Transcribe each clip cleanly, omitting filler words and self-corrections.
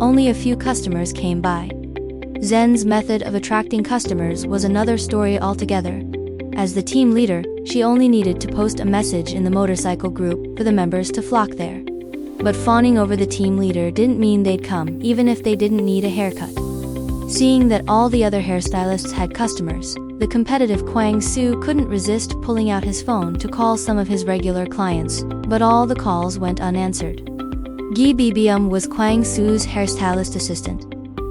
only a few customers came by. Zen's method of attracting customers was another story altogether. As the team leader, she only needed to post a message in the motorcycle group for the members to flock there. But fawning over the team leader didn't mean they'd come, even if they didn't need a haircut. Seeing that all the other hairstylists had customers, the competitive Kwang Soo couldn't resist pulling out his phone to call some of his regular clients, but all the calls went unanswered. Gi BBM was Kwang Soo's hairstylist assistant.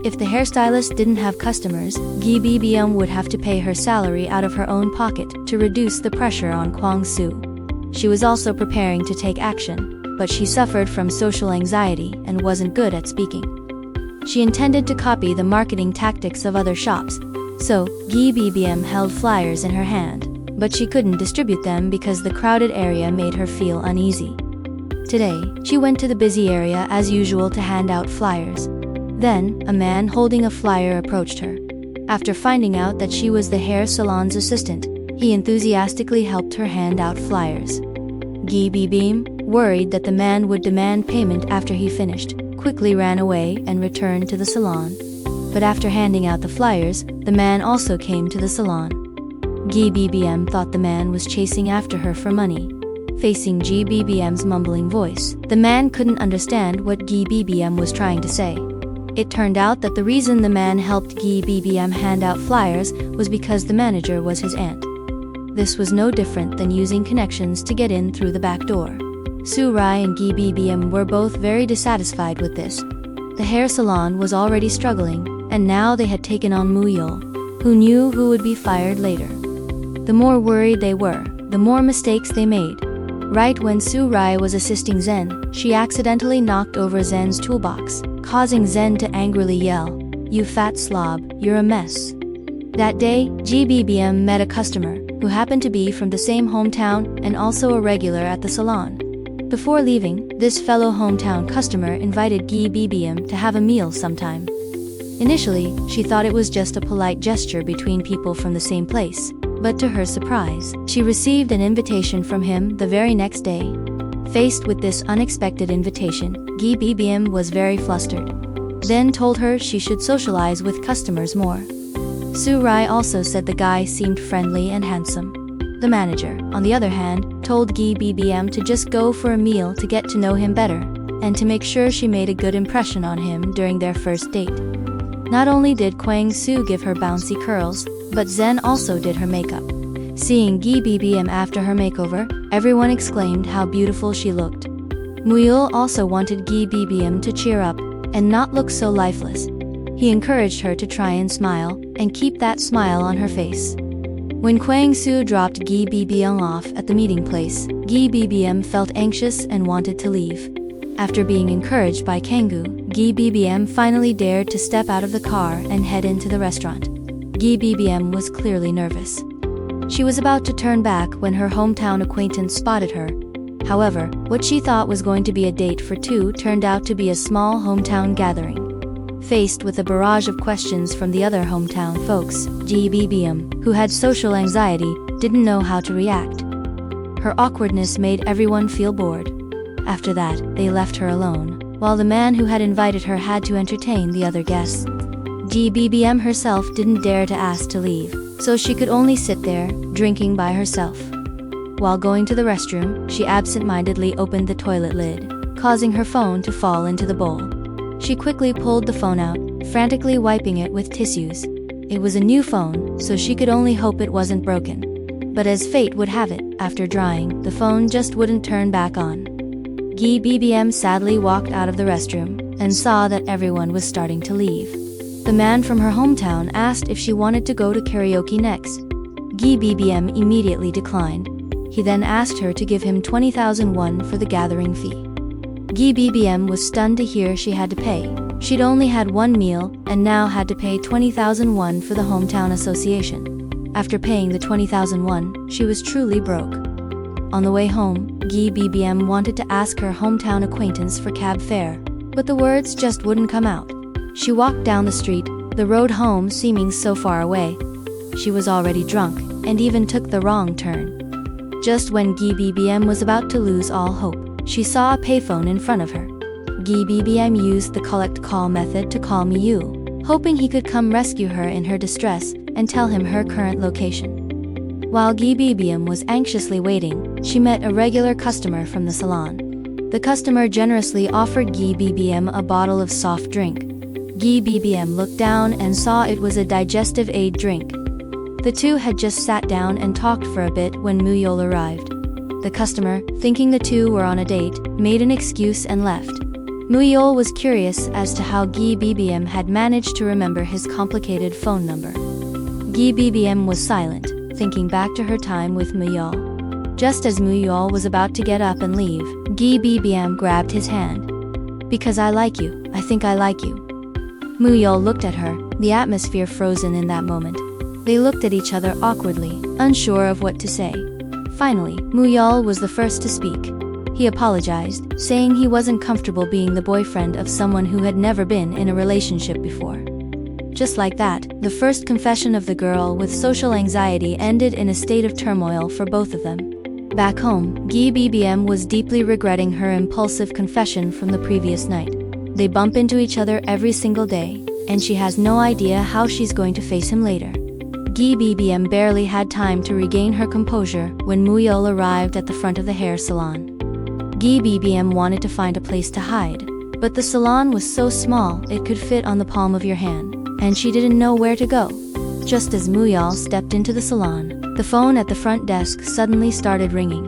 If the hairstylist didn't have customers, Gi BBM would have to pay her salary out of her own pocket to reduce the pressure on Kwang Soo. She was also preparing to take action, but she suffered from social anxiety and wasn't good at speaking. She intended to copy the marketing tactics of other shops, so Gi BBM held flyers in her hand, but she couldn't distribute them because the crowded area made her feel uneasy. Today, she went to the busy area as usual to hand out flyers. Then, a man holding a flyer approached her. After finding out that she was the hair salon's assistant, he enthusiastically helped her hand out flyers. Gi BBM, worried that the man would demand payment after he finished, quickly ran away and returned to the salon. But after handing out the flyers, the man also came to the salon. Gi BBM thought the man was chasing after her for money. Facing Gi BBM's mumbling voice, the man couldn't understand what Gi BBM was trying to say. It turned out that the reason the man helped Gi BBM hand out flyers was because the manager was his aunt. This was no different than using connections to get in through the back door. Soo Rai and Gi BBM were both very dissatisfied with this. The hair salon was already struggling, and now they had taken on Muyul, who knew who would be fired later. The more worried they were, the more mistakes they made. Right when Soo Rai was assisting Zen, she accidentally knocked over Zen's toolbox, causing Zen to angrily yell, "You fat slob, you're a mess." That day, Gi BBM met a customer, who happened to be from the same hometown and also a regular at the salon. Before leaving, this fellow hometown customer invited Gi BBM to have a meal sometime. Initially, she thought it was just a polite gesture between people from the same place, but to her surprise, she received an invitation from him the very next day. Faced with this unexpected invitation, Gi BBM was very flustered. Then told her she should socialize with customers more. Soo Rai also said the guy seemed friendly and handsome. The manager, on the other hand, told Gi BBM to just go for a meal to get to know him better, and to make sure she made a good impression on him during their first date. Not only did Kwang Soo give her bouncy curls, but Zen also did her makeup. Seeing Gi BBM after her makeover, everyone exclaimed how beautiful she looked. Muyul also wanted Gi BBM to cheer up and not look so lifeless. He encouraged her to try and smile, and keep that smile on her face. When Kwang Soo dropped Gi BBM off at the meeting place, Gi BBM felt anxious and wanted to leave. After being encouraged by Kangoo, Gi BBM finally dared to step out of the car and head into the restaurant. Gi BBM was clearly nervous. She was about to turn back when her hometown acquaintance spotted her. However, what she thought was going to be a date for two turned out to be a small hometown gathering. Faced with a barrage of questions from the other hometown folks, Gi BBM, who had social anxiety, didn't know how to react. Her awkwardness made everyone feel bored. After that, they left her alone, while the man who had invited her had to entertain the other guests. Gi BBM herself didn't dare to ask to leave, so she could only sit there, drinking by herself. While going to the restroom, she absent-mindedly opened the toilet lid, causing her phone to fall into the bowl. She quickly pulled the phone out, frantically wiping it with tissues. It was a new phone, so she could only hope it wasn't broken. But as fate would have it, after drying, the phone just wouldn't turn back on. Gi BBM sadly walked out of the restroom, and saw that everyone was starting to leave. The man from her hometown asked if she wanted to go to karaoke next. Gi BBM immediately declined. He then asked her to give him 20,000 won for the gathering fee. Gi BBM was stunned to hear she had to pay. She'd only had one meal, and now had to pay 20,000 won for the hometown association. After paying the 20,000 won, she was truly broke. On the way home, Gi BBM wanted to ask her hometown acquaintance for cab fare, but the words just wouldn't come out. She walked down the street, the road home seeming so far away. She was already drunk, and even took the wrong turn. Just when Gi BBM was about to lose all hope, she saw a payphone in front of her. GBBM used the collect call method to call Miyu, hoping he could come rescue her in her distress and tell him her current location. While GBBM was anxiously waiting, she met a regular customer from the salon. The customer generously offered GBBM a bottle of soft drink. GBBM looked down and saw it was a digestive aid drink. The two had just sat down and talked for a bit when Muyol arrived. The customer, thinking the two were on a date, made an excuse and left. Muyol was curious as to how GBBM had managed to remember his complicated phone number. GBBM was silent, thinking back to her time with Muyol. Just as Muyol was about to get up and leave, GBBM grabbed his hand. "Because I like you, I think I like you." Muyol looked at her, the atmosphere frozen in that moment. They looked at each other awkwardly, unsure of what to say. Finally, Muyol was the first to speak. He apologized, saying he wasn't comfortable being the boyfriend of someone who had never been in a relationship before. Just like that, the first confession of the girl with social anxiety ended in a state of turmoil for both of them. Back home, GBBM was deeply regretting her impulsive confession from the previous night. They bump into each other every single day, and she has no idea how she's going to face him later. GBBM barely had time to regain her composure when Muyol arrived at the front of the hair salon. GBBM wanted to find a place to hide, but the salon was so small it could fit on the palm of your hand, and she didn't know where to go. Just as Muyol stepped into the salon, the phone at the front desk suddenly started ringing.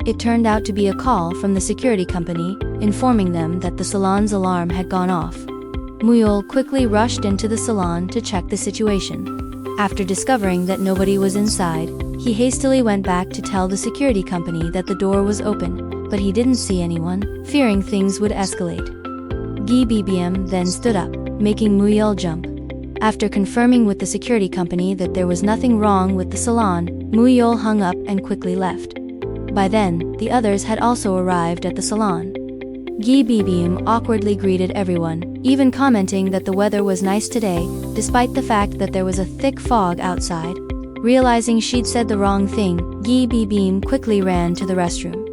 It turned out to be a call from the security company, informing them that the salon's alarm had gone off. Muyol quickly rushed into the salon to check the situation. After discovering that nobody was inside, he hastily went back to tell the security company that the door was open, but he didn't see anyone, fearing things would escalate. GBBM then stood up, making Muyol jump. After confirming with the security company that there was nothing wrong with the salon, Muyol hung up and quickly left. By then, the others had also arrived at the salon. GBBM awkwardly greeted everyone, even commenting that the weather was nice today, despite the fact that there was a thick fog outside. Realizing she'd said the wrong thing, GBBM quickly ran to the restroom.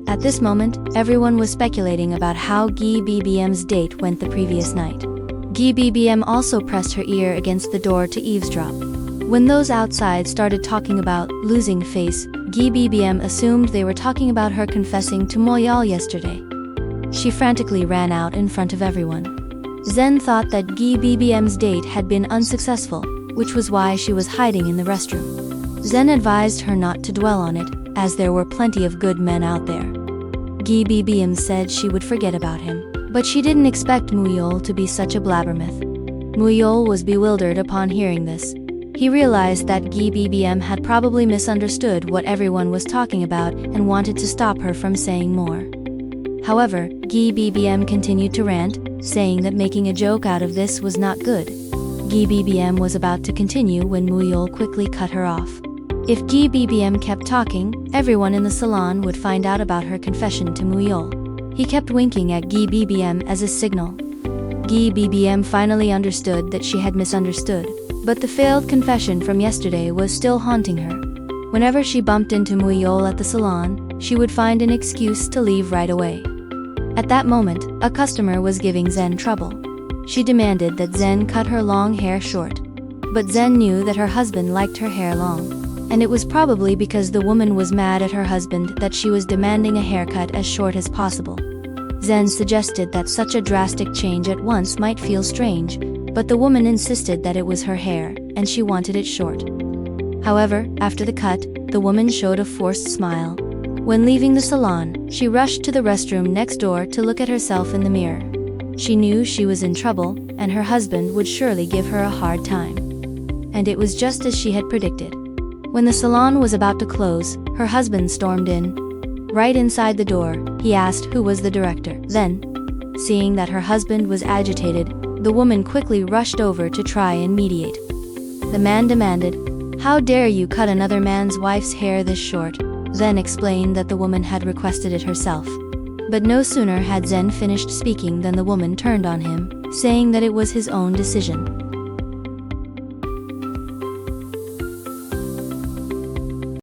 At this moment, everyone was speculating about how GBBM's date went the previous night. GBBM also pressed her ear against the door to eavesdrop. When those outside started talking about losing face, GBBM assumed they were talking about her confessing to Moyal yesterday. She frantically ran out in front of everyone. Zen thought that GBBM's date had been unsuccessful, which was why she was hiding in the restroom. Zen advised her not to dwell on it, as there were plenty of good men out there. GBBM said she would forget about him, but she didn't expect Muyol to be such a blabbermouth. Muyol was bewildered upon hearing this. He realized that GBBM had probably misunderstood what everyone was talking about and wanted to stop her from saying more. However, GBBM continued to rant, saying that making a joke out of this was not good. GBBM was about to continue when Muyol quickly cut her off. If GBBM kept talking, everyone in the salon would find out about her confession to Muyol. He kept winking at GBBM as a signal. GBBM finally understood that she had misunderstood, but the failed confession from yesterday was still haunting her. Whenever she bumped into Muyol at the salon, she would find an excuse to leave right away. At that moment, a customer was giving Zen trouble. She demanded that Zen cut her long hair short. But Zen knew that her husband liked her hair long, and it was probably because the woman was mad at her husband that she was demanding a haircut as short as possible. Zen suggested that such a drastic change at once might feel strange, but the woman insisted that it was her hair, and she wanted it short. However, after the cut, the woman showed a forced smile. When leaving the salon, she rushed to the restroom next door to look at herself in the mirror. She knew she was in trouble, and her husband would surely give her a hard time. And it was just as she had predicted. When the salon was about to close, her husband stormed in. Right inside the door, he asked who was the director. Then, seeing that her husband was agitated, the woman quickly rushed over to try and mediate. The man demanded, "How dare you cut another man's wife's hair this short?" Then explained that the woman had requested it herself. But no sooner had Zen finished speaking than the woman turned on him, saying that it was his own decision.